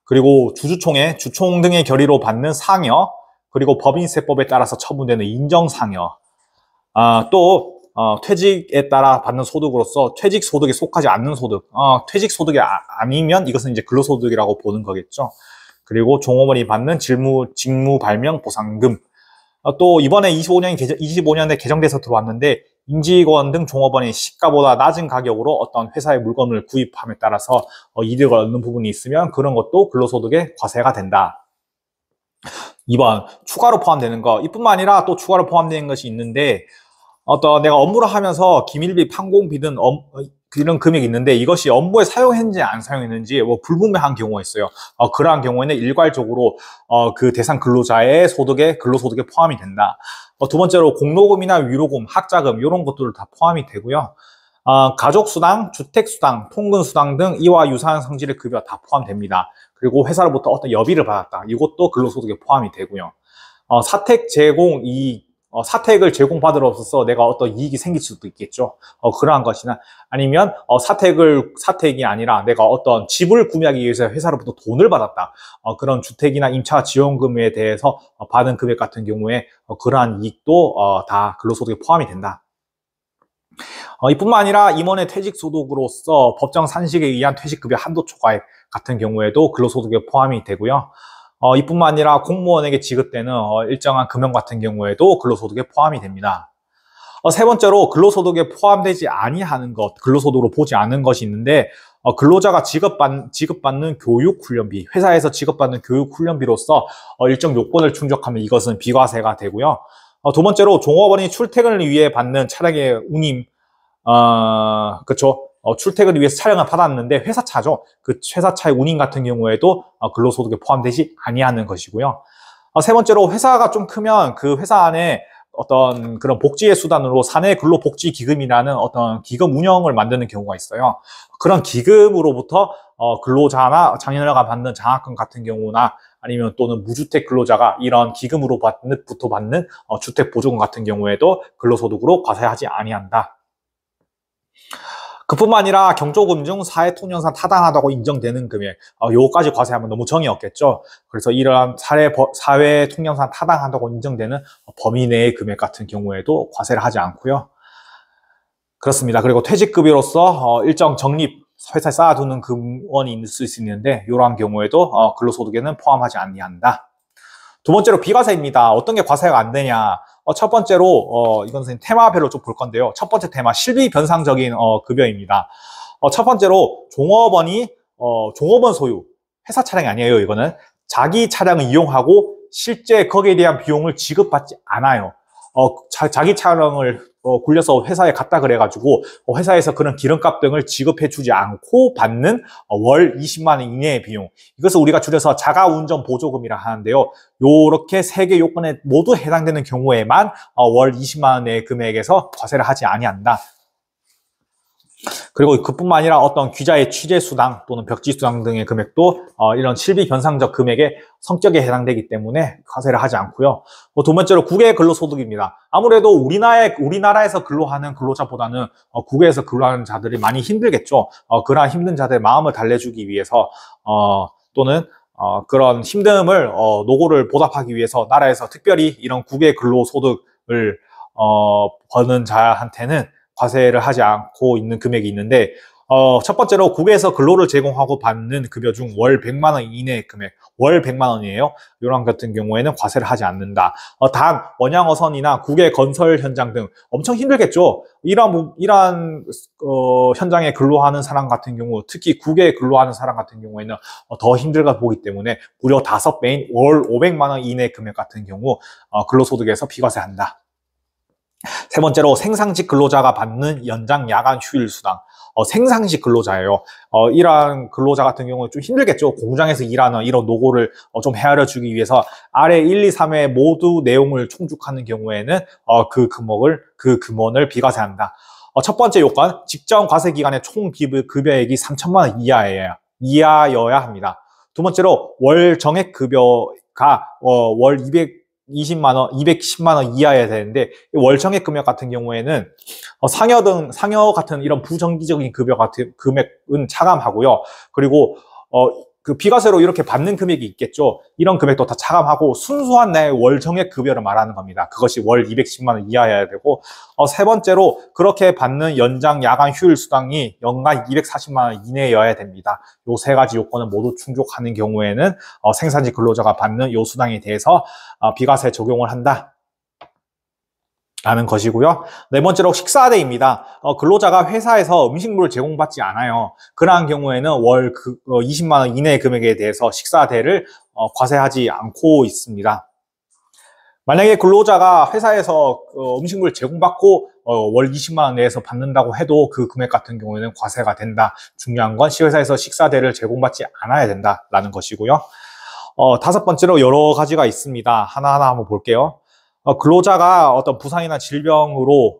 그리고 주주총회, 주총 등의 결의로 받는 상여, 그리고 법인세법에 따라서 처분되는 인정상여, 또 퇴직에 따라 받는 소득으로서 퇴직 소득에 속하지 않는 소득, 퇴직 소득이 아니면 이것은 이제 근로소득이라고 보는 거겠죠. 그리고 종업원이 받는 직무 발명 보상금. 또 이번에 25년에 개정돼서 들어왔는데 임직원 등 종업원이 시가보다 낮은 가격으로 어떤 회사의 물건을 구입함에 따라서 이득을 얻는 부분이 있으면 그런 것도 근로소득에 과세가 된다. 2번, 추가로 포함되는 거. 이뿐만 아니라 또 추가로 포함되는 것이 있는데 내가 업무를 하면서 기밀비, 판공비 등 이런 금액이 있는데 이것이 업무에 사용했는지 안 사용했는지 불분명한 경우가 있어요. 그러한 경우에는 일괄적으로 그 대상 근로자의 근로소득에 포함이 된다. 두 번째로 공로금이나 위로금, 학자금 이런 것들을 다 포함이 되고요. 가족수당, 주택수당, 통근수당 등 이와 유사한 성질의 급여 다 포함됩니다. 그리고 회사로부터 어떤 여비를 받았다. 이것도 근로소득에 포함이 되고요. 사택을 제공받으로써 내가 어떤 이익이 생길 수도 있겠죠. 그러한 것이나 아니면 사택이 아니라 내가 어떤 집을 구매하기 위해서 회사로부터 돈을 받았다. 그런 주택이나 임차 지원금에 대해서 받은 금액 같은 경우에 그러한 이익도 다 근로소득에 포함이 된다. 이뿐만 아니라 임원의 퇴직소득으로서 법정 산식에 의한 퇴직급여 한도 초과액 같은 경우에도 근로소득에 포함이 되고요. 이뿐만 아니라 공무원에게 지급되는 일정한 금연 같은 경우에도 근로소득에 포함이 됩니다. 세 번째로 근로소득에 포함되지 아니하는 것, 근로소득으로 보지 않은 것이 있는데 근로자가 지급받는 교육훈련비, 회사에서 지급받는 교육훈련비로서 일정 요건을 충족하면 이것은 비과세가 되고요. 두 번째로 종업원이 출퇴근을 위해 받는 차량의 운임, 그쵸. 출퇴근을 위해서 차량을 받았는데 회사차죠. 그 회사차의 운임 같은 경우에도 근로소득에 포함되지 아니하는 것이고요. 세 번째로 회사가 좀 크면 그 회사 안에 어떤 그런 복지의 수단으로 사내 근로복지기금이라는 어떤 기금 운영을 만드는 경우가 있어요. 그런 기금으로부터 근로자나 장년화가 받는 장학금 같은 경우나 아니면 또는 무주택 근로자가 이런 기금으로부터 받는 주택보조금 같은 경우에도 근로소득으로 과세하지 아니한다. 그뿐만 아니라 경조금 중 사회통념상 타당하다고 인정되는 금액, 요거까지 과세하면 너무 정이 없겠죠. 그래서 이러한 사회통념상 타당하다고 인정되는 범위 내의 금액 같은 경우에도 과세를 하지 않고요. 그렇습니다. 그리고 퇴직급여로서 일정 적립, 회사에 쌓아두는 금원이 있을 수 있는데 이러한 경우에도 근로소득에는 포함하지 아니한다. 두 번째로 비과세입니다. 어떤 게 과세가 안 되냐. 첫 번째로 이건 선생님 테마별로 좀 볼 건데요. 첫 번째 테마 실비 변상적인 급여입니다. 첫 번째로 종업원 소유 회사 차량이 아니에요. 이거는 자기 차량을 이용하고 실제 거기에 대한 비용을 지급받지 않아요. 자기 차량을 굴려서 회사에 갖다 그래가지고 회사에서 그런 기름값 등을 지급해주지 않고 받는 월 20만 원 이내의 비용, 이것을 우리가 줄여서 자가운전 보조금이라 하는데요. 요렇게 세 개 요건에 모두 해당되는 경우에만 월 20만 원의 금액에서 과세를 하지 아니한다. 그리고 그뿐만 아니라 어떤 귀자의 취재수당 또는 벽지수당 등의 금액도 이런 실비 변상적 금액의 성격에 해당되기 때문에 과세를 하지 않고요. 두 번째로 국외 근로소득입니다. 아무래도 우리나라에서 근로하는 근로자보다는 국외에서 근로하는 자들이 많이 힘들겠죠. 그러한 힘든 자들의 마음을 달래주기 위해서 또는 그런 힘듦을 노고를 보답하기 위해서 나라에서 특별히 이런 국외 근로소득을 버는 자한테는 과세를 하지 않고 있는 금액이 있는데 첫 번째로 국외에서 근로를 제공하고 받는 급여 중 월 100만 원 이내의 금액, 월 100만 원이에요. 이런 같은 경우에는 과세를 하지 않는다. 단 원양어선이나 국외 건설 현장 등 엄청 힘들겠죠. 이러한 현장에 근로하는 사람 같은 경우, 특히 국외에 근로하는 사람 같은 경우에는 더 힘들다 보기 때문에 무려 5배인 월 500만 원 이내 금액 같은 경우 근로소득에서 비과세한다. 세 번째로 생상직 근로자가 받는 연장 야간 휴일 수당. 생상직 근로자예요. 이러한 근로자 같은 경우는 좀 힘들겠죠. 공장에서 일하는 이런 노고를 좀 헤아려 주기 위해서 아래 1, 2, 3회 모두 내용을 충족하는 경우에는 그 금원을 비과세한다. 첫 번째 요건, 직전 과세 기간의 총 급여액이 3천만 원 이하여야 합니다. 두 번째로 월 정액 급여가 월 210만 원 이하여야 되는데 월 정액 금액 같은 경우에는 상여 같은 이런 부정기적인 급여 같은 금액은 차감하고요. 그리고 그 비과세로 이렇게 받는 금액이 있겠죠. 이런 금액도 다 차감하고 순수한 내 월 정액 급여를 말하는 겁니다. 그것이 월 210만 원 이하여야 되고, 세 번째로 그렇게 받는 연장 야간 휴일 수당이 연간 240만 원 이내여야 됩니다. 요 세 가지 요건을 모두 충족하는 경우에는 생산직 근로자가 받는 요 수당에 대해서 비과세 적용을 한다 라는 것이고요. 네 번째로 식사대입니다. 근로자가 회사에서 음식물을 제공받지 않아요. 그러한 경우에는 월 20만 원 이내의 금액에 대해서 식사대를 과세하지 않고 있습니다. 만약에 근로자가 회사에서 음식물을 제공받고 월 20만 원 내에서 받는다고 해도 그 금액 같은 경우에는 과세가 된다. 중요한 건 회사에서 식사대를 제공받지 않아야 된다라는 것이고요. 다섯 번째로 여러 가지가 있습니다. 하나하나 한번 볼게요. 근로자가 어떤 부상이나 질병으로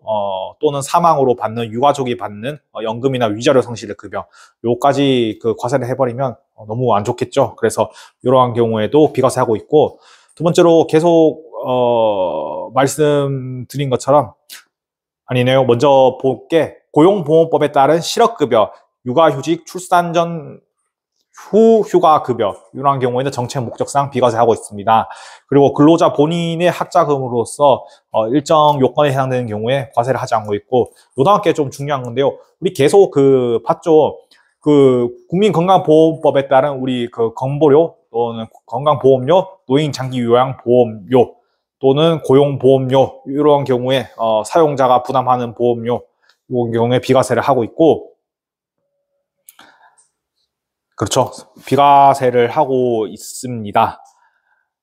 또는 사망으로 받는 유가족이 받는 연금이나 위자료 상실의 급여 요까지 그 과세를 해버리면 너무 안 좋겠죠. 그래서 이러한 경우에도 비과세하고 있고, 두 번째로 계속 말씀드린 것처럼 아니네요. 먼저 볼게 고용보험법에 따른 실업급여, 육아휴직, 출산 전 후 휴가급여 이러한 경우에는 정책 목적상 비과세하고 있습니다. 그리고 근로자 본인의 학자금으로서 일정 요건에 해당되는 경우에 과세를 하지 않고 있고, 요다 함께 좀 중요한 건데요. 우리 계속 봤죠. 그 국민건강보험법에 따른 우리 그 건보료 또는 건강보험료, 노인장기요양보험료 또는 고용보험료 이런 경우에 사용자가 부담하는 보험료 이런 경우에 비과세를 하고 있고, 그렇죠. 비과세를 하고 있습니다.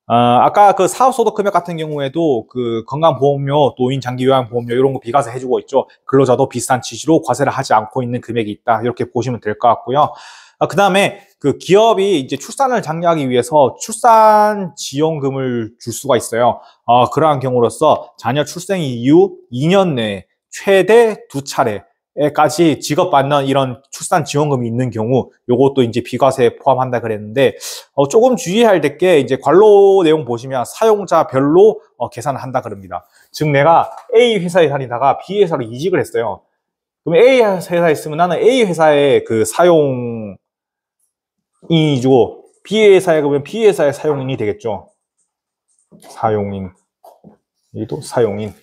아까 그 사업소득 금액 같은 경우에도 그 건강보험료, 노인장기요양보험료 이런 거 비과세 해주고 있죠. 근로자도 비슷한 취지로 과세를 하지 않고 있는 금액이 있다. 이렇게 보시면 될 것 같고요. 그 다음에 그 기업이 이제 출산을 장려하기 위해서 출산 지원금을 줄 수가 있어요. 그러한 경우로서 자녀 출생 이후 2년 내에 최대 2차례 까지 지급받는 이런 출산 지원금이 있는 경우 요것도 이제 비과세에 포함한다 그랬는데, 조금 주의해야 될 게 이제 관로 내용 보시면 사용자별로 계산을 한다 그럽니다. 즉 내가 A 회사에 다니다가 B 회사로 이직을 했어요. 그럼 A 회사에 있으면 나는 A 회사의 그 사용인이고 B 회사에 가면 B 회사의 사용인이 되겠죠. 사용인, 여기도 사용인.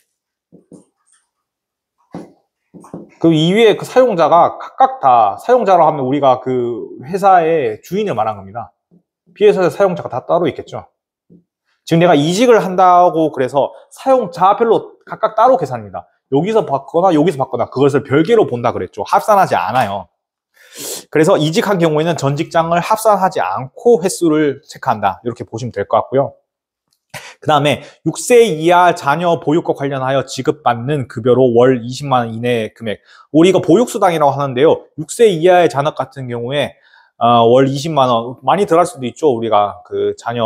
그 이외에 그 사용자가 각각 다 사용자로 하면 우리가 그 회사의 주인을 말한 겁니다. B회사의 사용자가 다 따로 있겠죠. 지금 내가 이직을 한다고 그래서 사용자별로 각각 따로 계산합니다. 여기서 받거나 여기서 받거나 그것을 별개로 본다 그랬죠. 합산하지 않아요. 그래서 이직한 경우에는 전 직장을 합산하지 않고 횟수를 체크한다. 이렇게 보시면 될 것 같고요. 그 다음에 6세 이하 자녀 보육과 관련하여 지급받는 급여로 월 20만 원 이내의 금액. 우리 이거 보육수당이라고 하는데요. 6세 이하의 자녀 같은 경우에 월 20만 원 많이 들어갈 수도 있죠. 우리가 그 자녀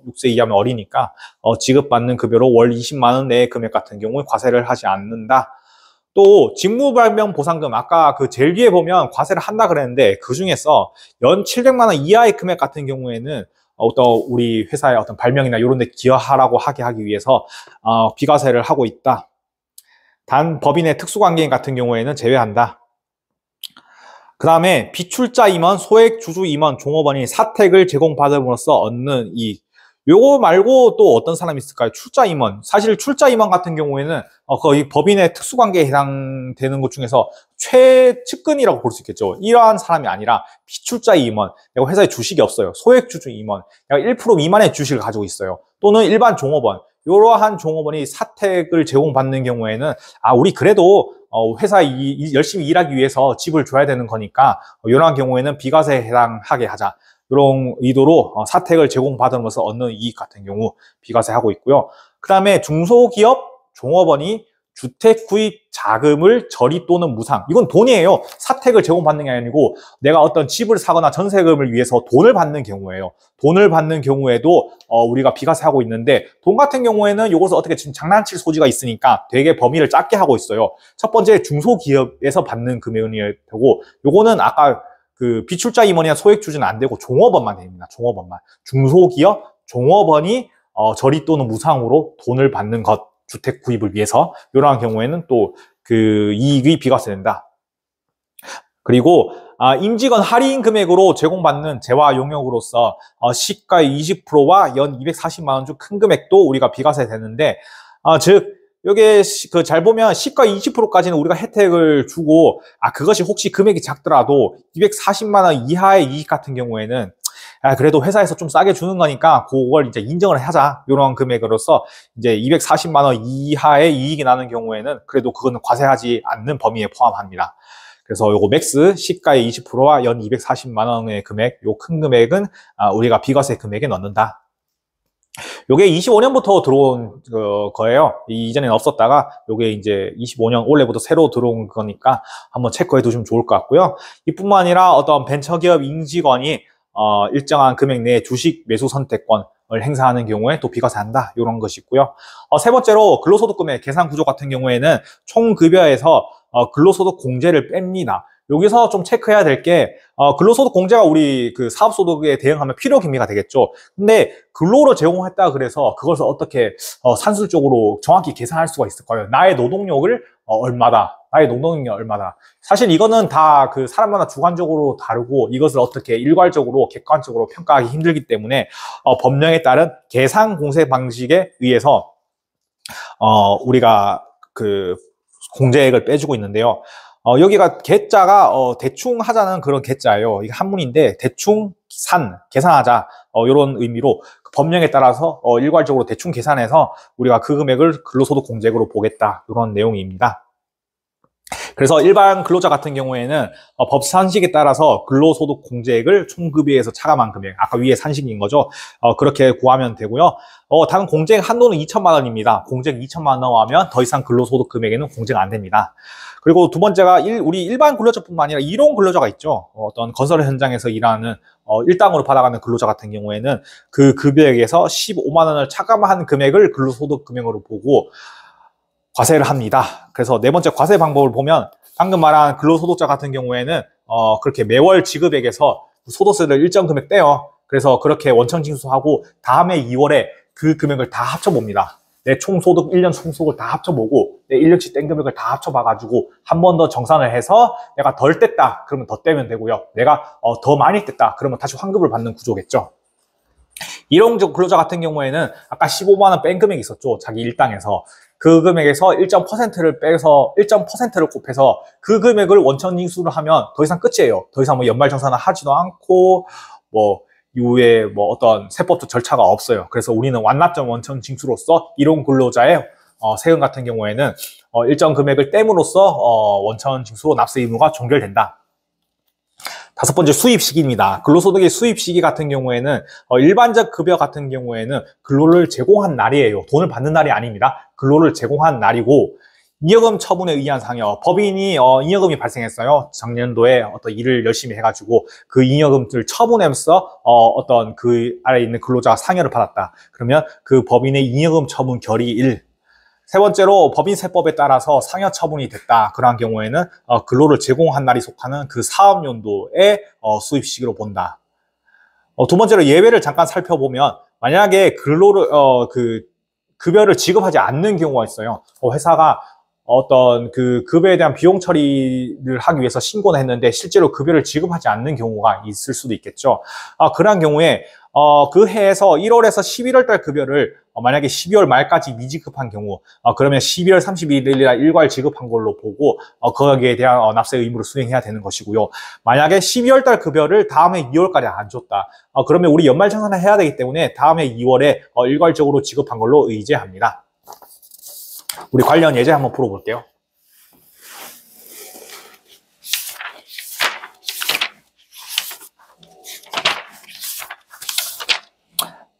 6세 이하면 어리니까 지급받는 급여로 월 20만 원 내의 금액 같은 경우에 과세를 하지 않는다. 또 직무발명 보상금 아까 그 제일 위에 보면 과세를 한다 그랬는데 그 중에서 연 700만 원 이하의 금액 같은 경우에는 어떤 우리 회사의 어떤 발명이나 이런 데 기여하라고 하기 위해서 비과세를 하고 있다. 단 법인의 특수관계인 같은 경우에는 제외한다. 그 다음에 비출자 임원, 소액 주주 임원, 종업원이 사택을 제공받음으로써 얻는 이익. 요거 말고 또 어떤 사람이 있을까요? 출자 임원. 사실 출자 임원 같은 경우에는 거의 법인의 특수관계에 해당되는 것 중에서 최측근이라고 볼 수 있겠죠. 이러한 사람이 아니라 비출자 임원. 내가 회사에 주식이 없어요. 소액 주주 임원. 내가 1% 미만의 주식을 가지고 있어요. 또는 일반 종업원. 이러한 종업원이 사택을 제공받는 경우에는 우리 그래도 회사에 열심히 일하기 위해서 집을 줘야 되는 거니까 이러한 경우에는 비과세에 해당하게 하자. 이런 의도로 사택을 제공받으면서 얻는 이익 같은 경우 비과세하고 있고요. 그 다음에 중소기업 종업원이 주택 구입 자금을 저리 또는 무상. 이건 돈이에요. 사택을 제공받는 게 아니고 내가 어떤 집을 사거나 전세금을 위해서 돈을 받는 경우예요. 돈을 받는 경우에도 우리가 비과세하고 있는데, 돈 같은 경우에는 이것을 어떻게 지금 장난칠 소지가 있으니까 되게 범위를 작게 하고 있어요. 첫 번째 중소기업에서 받는 금액이 되고, 요거는 아까 그 비출자 임원이나 소액 주주는 안 되고 종업원만 됩니다. 종업원만. 중소기업 종업원이 저리 또는 무상으로 돈을 받는 것, 주택 구입을 위해서 이러한 경우에는 또 그 이익이 비과세된다. 그리고 임직원 할인 금액으로 제공받는 재화 용역으로서 시가의 20%와 연 240만 원 중 큰 금액도 우리가 비과세 되는데, 즉 여기에 잘 보면 시가 20%까지는 우리가 혜택을 주고, 그것이 혹시 금액이 작더라도 240만 원 이하의 이익 같은 경우에는 그래도 회사에서 좀 싸게 주는 거니까 그걸 이제 인정을 하자, 이런 금액으로서 이제 240만 원 이하의 이익이 나는 경우에는 그래도 그거는 과세하지 않는 범위에 포함합니다. 그래서 요거 맥스 시가의 20%와 연 240만 원의 금액, 요 큰 금액은 우리가 비과세 금액에 넣는다. 요게 25년부터 들어온 거예요. 이전에는 없었다가 요게 이제 25년 올해부터 새로 들어온 거니까 한번 체크해 두시면 좋을 것 같고요. 이뿐만 아니라 어떤 벤처기업 임직원이 일정한 금액 내에 주식 매수 선택권을 행사하는 경우에 또 비과세한다, 이런 것이 있고요. 세 번째로 근로소득금의 계산 구조 같은 경우에는 총급여에서 근로소득 공제를 뺍니다. 여기서 좀 체크해야 될 게, 근로소득 공제가 우리 그 사업소득에 대응하면 필요 경비가 되겠죠. 근데 근로를 제공했다 그래서 그것을 어떻게 산술적으로 정확히 계산할 수가 있을까요? 나의 노동력을 얼마다, 나의 노동력이 얼마다. 사실 이거는 다 그 사람마다 주관적으로 다르고 이것을 어떻게 일괄적으로 객관적으로 평가하기 힘들기 때문에 법령에 따른 계산 공제 방식에 의해서 우리가 그 공제액을 빼주고 있는데요. 여기가 계자가 대충 하자는 그런 계자예요. 이게 한문인데 대충 계산하자, 이런 의미로 법령에 따라서 일괄적으로 대충 계산해서 우리가 그 금액을 근로소득 공제액으로 보겠다, 이런 내용입니다. 그래서 일반 근로자 같은 경우에는 법 산식에 따라서 근로소득 공제액을 총급여에서 차감한 금액, 아까 위에 산식인 거죠. 그렇게 구하면 되고요. 단 공제액 한도는 2천만 원입니다. 공제액 2천만 원 넘어가면 더 이상 근로소득 금액에는 공제가 안 됩니다. 그리고 두 번째가 우리 일반 근로자뿐만 아니라 일용 근로자가 있죠. 어떤 건설 현장에서 일하는 일당으로 받아가는 근로자 같은 경우에는 그 급여액에서 15만 원을 차감한 금액을 근로소득 금액으로 보고 과세를 합니다. 그래서 네 번째 과세 방법을 보면 방금 말한 근로소득자 같은 경우에는 그렇게 매월 지급액에서 소득세를 일정 금액 떼요. 그래서 그렇게 원천 징수하고 다음에 2월에 그 금액을 다 합쳐봅니다. 내 총소득, 1년 총소득을 다 합쳐보고 내 1년치 뗀 금액을 다 합쳐봐가지고 한 번 더 정산을 해서 내가 덜 뗐다 그러면 더 떼면 되고요. 내가 더 많이 뗐다 그러면 다시 환급을 받는 구조겠죠. 일용직 근로자 같은 경우에는 아까 15만 원 뺀 금액이 있었죠. 자기 일당에서. 그 금액에서 일정 퍼센트를 빼서 일정 퍼센트를 곱해서 그 금액을 원천 징수를 하면 더 이상 끝이에요. 더 이상 뭐 연말정산을 하지도 않고 뭐 이후에 뭐 어떤 세법적 절차가 없어요. 그래서 우리는 완납점 원천 징수로서 일용 근로자의 세금 같은 경우에는 일정 금액을 땜으로써 원천 징수로 납세 의무가 종결된다. 다섯 번째, 수입 시기입니다. 근로소득의 수입 시기 같은 경우에는 일반적 급여 같은 경우에는 근로를 제공한 날이에요. 돈을 받는 날이 아닙니다. 근로를 제공한 날이고, 잉여금 처분에 의한 상여, 법인이 잉여금이 발생했어요. 작년도에 어떤 일을 열심히 해가지고 그 잉여금을 처분하면서 어떤 그 아래에 있는 근로자가 상여를 받았다. 그러면 그 법인의 잉여금 처분 결의일. 세 번째로 법인세법에 따라서 상여 처분이 됐다. 그러한 경우에는 근로를 제공한 날이 속하는 그 사업연도의 수입 시기로 본다. 두 번째로 예외를 잠깐 살펴보면 만약에 근로를 그 급여를 지급하지 않는 경우가 있어요. 회사가 어떤 그 급여에 대한 비용 처리를 하기 위해서 신고는 했는데 실제로 급여를 지급하지 않는 경우가 있을 수도 있겠죠. 그러한 경우에 그 해에서 1월에서 11월 달 급여를 만약에 12월 말까지 미지급한 경우 그러면 12월 31일이라 일괄 지급한 걸로 보고 거기에 대한 납세 의무를 수행해야 되는 것이고요. 만약에 12월 달 급여를 다음해 2월까지 안 줬다. 그러면 우리 연말정산을 해야 되기 때문에 다음해 2월에 일괄적으로 지급한 걸로 의제합니다. 우리 관련 예제 한번 풀어볼게요.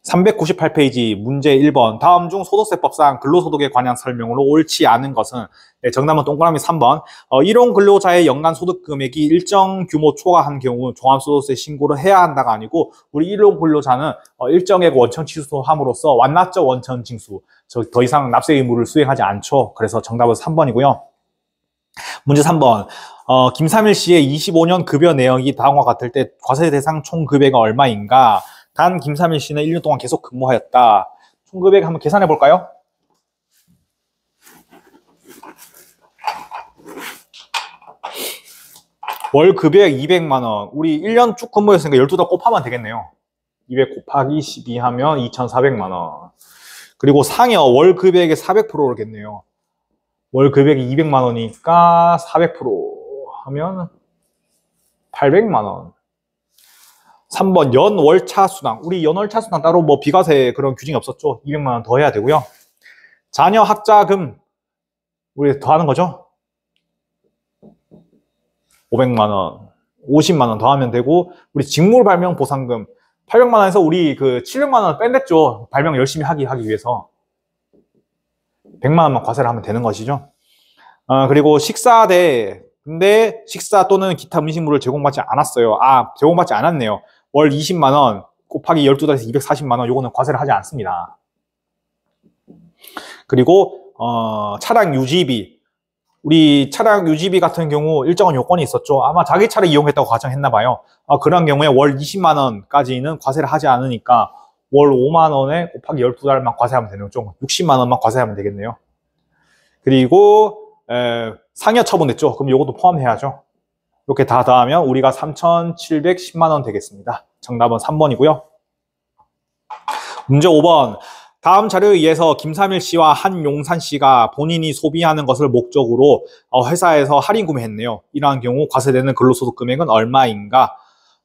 (398페이지) 문제 1번. 다음 중 소득세법상 근로소득에 관한 설명으로 옳지 않은 것은? 네, 정답은 동그라미 3번. 일용 근로자의 연간 소득 금액이 일정 규모 초과한 경우 종합소득세 신고를 해야 한다가 아니고 우리 일용 근로자는 일정액 원천 취소함으로써 완납적 원천 징수, 더 이상 납세 의무를 수행하지 않죠. 그래서 정답은 3번이고요. 문제 3번. 김삼일 씨의 25년 급여 내역이 다음과 같을 때 과세 대상 총 급여가 얼마인가? 단 김삼일 씨는 1년 동안 계속 근무하였다. 총 금액 한번 계산해 볼까요? 월 급여액 200만 원. 우리 1년 쭉 근무했으니까 12달 곱하면 되겠네요. 200 곱하기 12 하면 2,400만 원. 그리고 상여 월 급여액의 400%겠네요. 월 급여액이 200만 원이니까 400% 하면 800만 원. 3번 연월차 수당. 우리 연월차 수당 따로 뭐 비과세 그런 규정이 없었죠. 200만 원 더 해야 되고요. 자녀 학자금 우리 더 하는 거죠. 500만 원, 50만 원 더 하면 되고, 우리 직물 발명 보상금 800만 원에서 우리 그 700만 원 뺀댔죠. 발명 열심히 하기 위해서. 100만 원만 과세를 하면 되는 것이죠. 그리고 식사대. 근데 식사 또는 기타 음식물을 제공받지 않았어요. 제공받지 않았네요. 월 20만 원 곱하기 12달에서 240만 원, 요거는 과세를 하지 않습니다. 그리고 차량 유지비. 우리 차량 유지비 같은 경우 일정한 요건이 있었죠. 아마 자기 차를 이용했다고 가정했나 봐요. 그런 경우에 월 20만 원까지는 과세를 하지 않으니까 월 5만 원에 곱하기 12달만 과세하면 되는 거죠. 60만 원만 과세하면 되겠네요. 그리고 상여 처분했죠. 그럼 요것도 포함해야죠. 이렇게 다 더하면 우리가 3,710만 원 되겠습니다. 정답은 3번이고요. 문제 5번. 다음 자료에 의해서 김삼일 씨와 한용산 씨가 본인이 소비하는 것을 목적으로 회사에서 할인 구매했네요. 이러한 경우 과세되는 근로소득 금액은 얼마인가?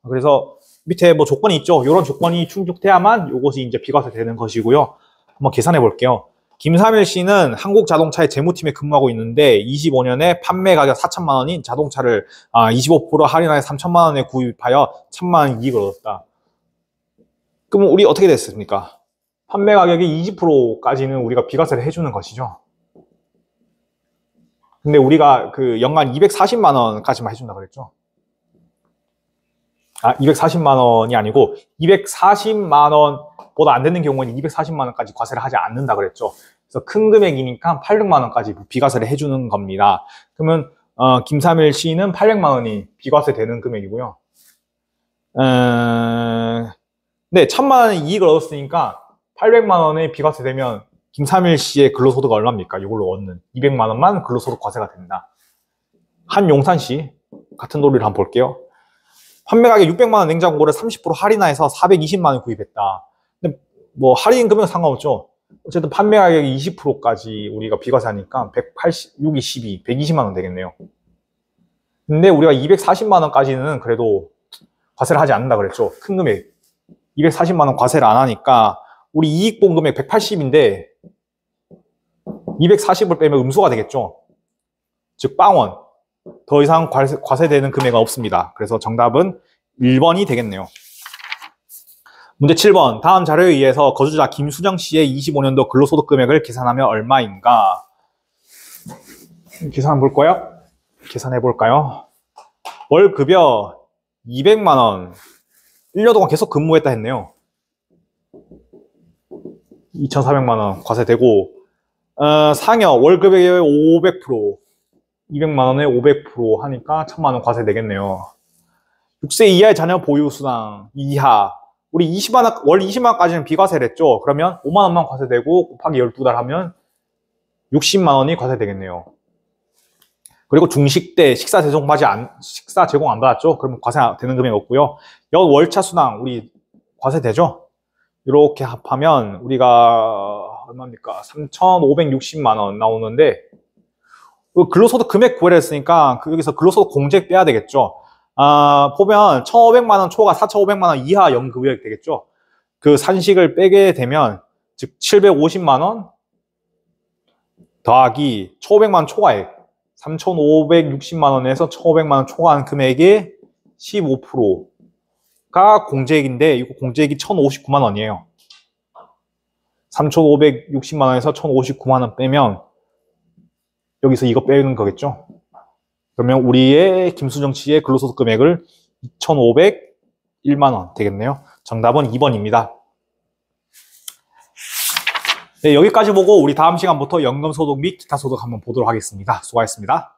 그래서 밑에 뭐 조건이 있죠. 이런 조건이 충족돼야만 이것이 이제 비과세 되는 것이고요. 한번 계산해 볼게요. 김삼일 씨는 한국자동차의 재무팀에 근무하고 있는데 25년에 판매 가격 4천만 원인 자동차를 25% 할인하여 3천만 원에 구입하여 1천만 원 이익을 얻었다. 그럼 우리 어떻게 됐습니까? 판매 가격이 20%까지는 우리가 비과세를 해주는 것이죠. 근데 우리가 그 연간 240만 원까지만 해준다 그랬죠. 240만 원이 아니고 240만 원보다 안 되는 경우에는 240만 원까지 과세를 하지 않는다 그랬죠. 그래서 큰 금액이니까 800만 원까지 비과세를 해주는 겁니다. 그러면 김삼일 씨는 800만 원이 비과세 되는 금액이고요. 네, 1000만 원의 이익을 얻었으니까 800만 원에 비과세 되면 김삼일 씨의 근로소득은 얼마입니까? 이걸로 얻는 200만 원만 근로소득 과세가 된다. 한용산 씨 같은 논리를 한번 볼게요. 판매 가격 600만 원 냉장고를 30% 할인해서 420만 원 구입했다. 근데 뭐 할인 금액은 상관없죠. 어쨌든 판매 가격이 20%까지 우리가 비과세하니까 180, 6, 22, 120만 원 되겠네요. 근데 우리가 240만 원까지는 그래도 과세를 하지 않는다 그랬죠. 큰 금액. 240만 원 과세를 안 하니까 우리 이익 본 금액 180인데 240을 빼면 음수가 되겠죠. 즉 빵원. 더 이상 과세되는 금액은 없습니다. 그래서 정답은 1번이 되겠네요. 문제 7번. 다음 자료에 의해서 거주자 김수정 씨의 25년도 근로소득 금액을 계산하면 얼마인가? 계산 볼까요? 계산해 볼까요? 월 급여 200만 원. 1년 동안 계속 근무했다 했네요. 2,400만 원 과세되고, 상여 월급의 500%, 200만 원에 500% 하니까 1,000만 원 과세 되겠네요. 6세 이하의 자녀 보유 수당 이하. 우리 20만 원, 월 20만 원까지는 비과세를 했죠. 그러면 5만 원만 과세되고 곱하기 12달 하면 60만 원이 과세되겠네요. 그리고 중식 때 식사 제공 안 받았죠. 그러면 과세되는 금액이 없고요. 연 월차 수당 우리 과세되죠. 이렇게 합하면 우리가 얼마입니까? 3,560만 원 나오는데 근로소득 금액 구하려 했으니까 여기서 근로소득 공제 빼야 되겠죠. 보면 1,500만 원 초과 4,500만 원 이하 연급여액 되겠죠. 그 산식을 빼게 되면 즉 750만 원 더하기 1,500만 원 초과액 3,560만 원에서 1,500만 원 초과한 금액의 15%가 공제액인데 이거 공제액이 1,059만 원이에요. 3,560만 원에서 1,059만 원 빼면 여기서 이거 빼는 거겠죠. 그러면 우리의 김수정 씨의 근로소득 금액을 2,501만 원 되겠네요. 정답은 2번입니다. 네, 여기까지 보고 우리 다음 시간부터 연금소득 및 기타소득 한번 보도록 하겠습니다. 수고하셨습니다.